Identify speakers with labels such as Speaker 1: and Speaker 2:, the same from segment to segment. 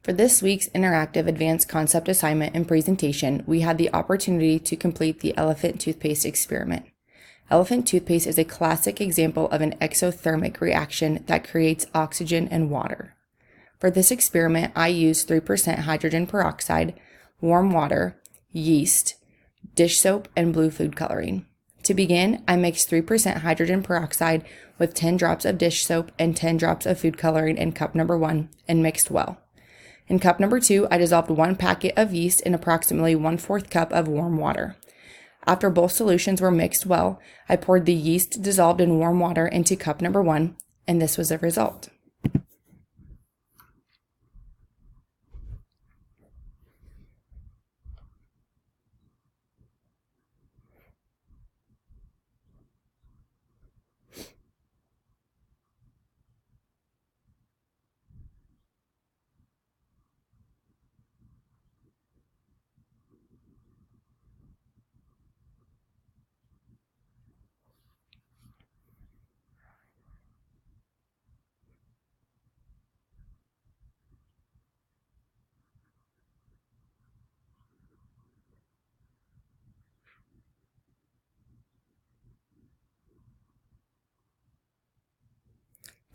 Speaker 1: For this week's interactive advanced concept assignment and presentation, we had the opportunity to complete the elephant toothpaste experiment. Elephant toothpaste is a classic example of an exothermic reaction that creates oxygen and water. For this experiment, I used 3% hydrogen peroxide, warm water, yeast, dish soap, and blue food coloring. To begin, I mixed 3% hydrogen peroxide with 10 drops of dish soap and 10 drops of food coloring in cup number 1 and mixed well. In cup number 2, I dissolved 1 packet of yeast in approximately 1/4 cup of warm water. After both solutions were mixed well, I poured the yeast dissolved in warm water into cup number 1, and this was the result.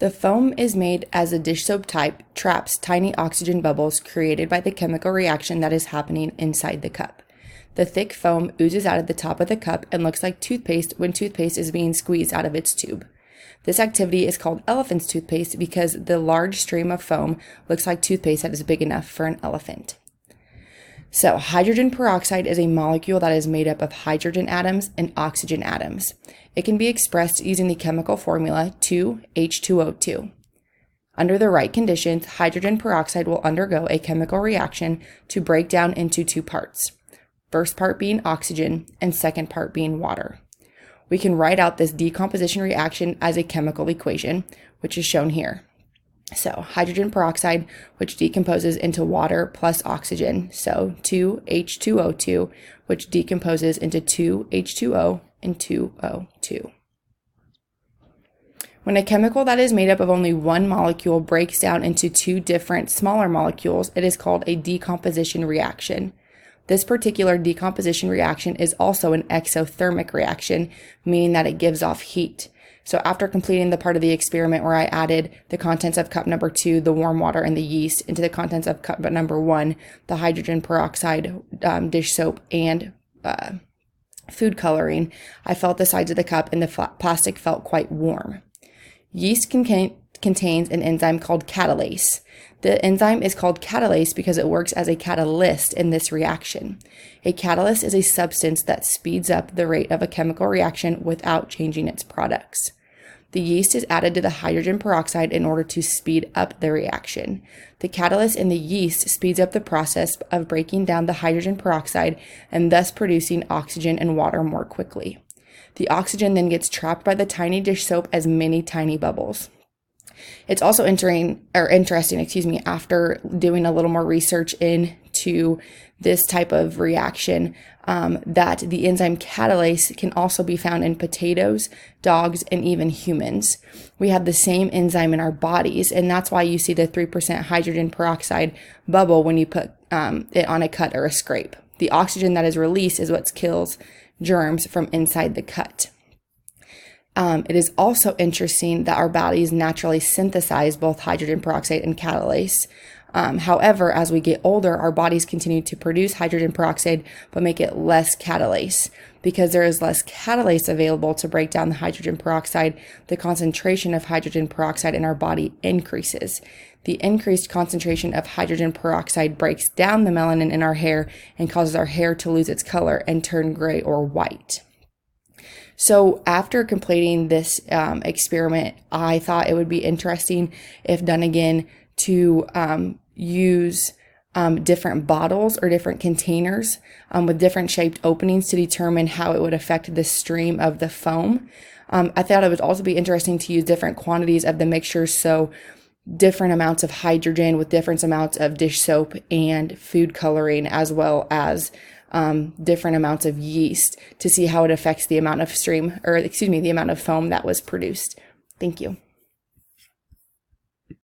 Speaker 1: The foam is made as the dish soap type traps tiny oxygen bubbles created by the chemical reaction that is happening inside the cup. The thick foam oozes out of the top of the cup and looks like toothpaste when toothpaste is being squeezed out of its tube. This activity is called elephant's toothpaste because the large stream of foam looks like toothpaste that is big enough for an elephant. So, hydrogen peroxide is a molecule that is made up of hydrogen atoms and oxygen atoms. It can be expressed using the chemical formula 2H2O2. Under the right conditions, hydrogen peroxide will undergo a chemical reaction to break down into 2 parts. First part being oxygen and second part being water. We can write out this decomposition reaction as a chemical equation, which is shown here. So hydrogen peroxide, which decomposes into water plus oxygen, so 2H2O2, which decomposes into 2H2O and 2O2. When a chemical that is made up of only one molecule breaks down into 2 different smaller molecules, it is called a decomposition reaction. This particular decomposition reaction is also an exothermic reaction, meaning that it gives off heat. So after completing the part of the experiment where I added the contents of cup number 2, the warm water and the yeast, into the contents of cup number 1, the hydrogen peroxide, dish soap, and food coloring, I felt the sides of the cup and the plastic felt quite warm. Yeast contains an enzyme called catalase. The enzyme is called catalase because it works as a catalyst in this reaction. A catalyst is a substance that speeds up the rate of a chemical reaction without changing its products. The yeast is added to the hydrogen peroxide in order to speed up the reaction. The catalyst in the yeast speeds up the process of breaking down the hydrogen peroxide and thus producing oxygen and water more quickly. The oxygen then gets trapped by the tiny dish soap as many tiny bubbles. It's also interesting, after doing a little more research into this type of reaction, that the enzyme catalase can also be found in potatoes, dogs, and even humans. We have the same enzyme in our bodies, and that's why you see the 3% hydrogen peroxide bubble when you put it on a cut or a scrape. The oxygen that is released is what kills germs from inside the cut. It is also interesting that our bodies naturally synthesize both hydrogen peroxide and catalase. However, as we get older, our bodies continue to produce hydrogen peroxide but make it less catalase. Because there is less catalase available to break down the hydrogen peroxide, the concentration of hydrogen peroxide in our body increases. The increased concentration of hydrogen peroxide breaks down the melanin in our hair and causes our hair to lose its color and turn gray or white. So after completing this experiment, I thought it would be interesting, if done again, to use different bottles or different containers with different shaped openings to determine how it would affect the stream of the foam. I thought it would also be interesting to use different quantities of the mixture, so different amounts of hydrogen with different amounts of dish soap and food coloring, as well as different amounts of yeast, to see how it affects the amount of the amount of foam that was produced. Thank you.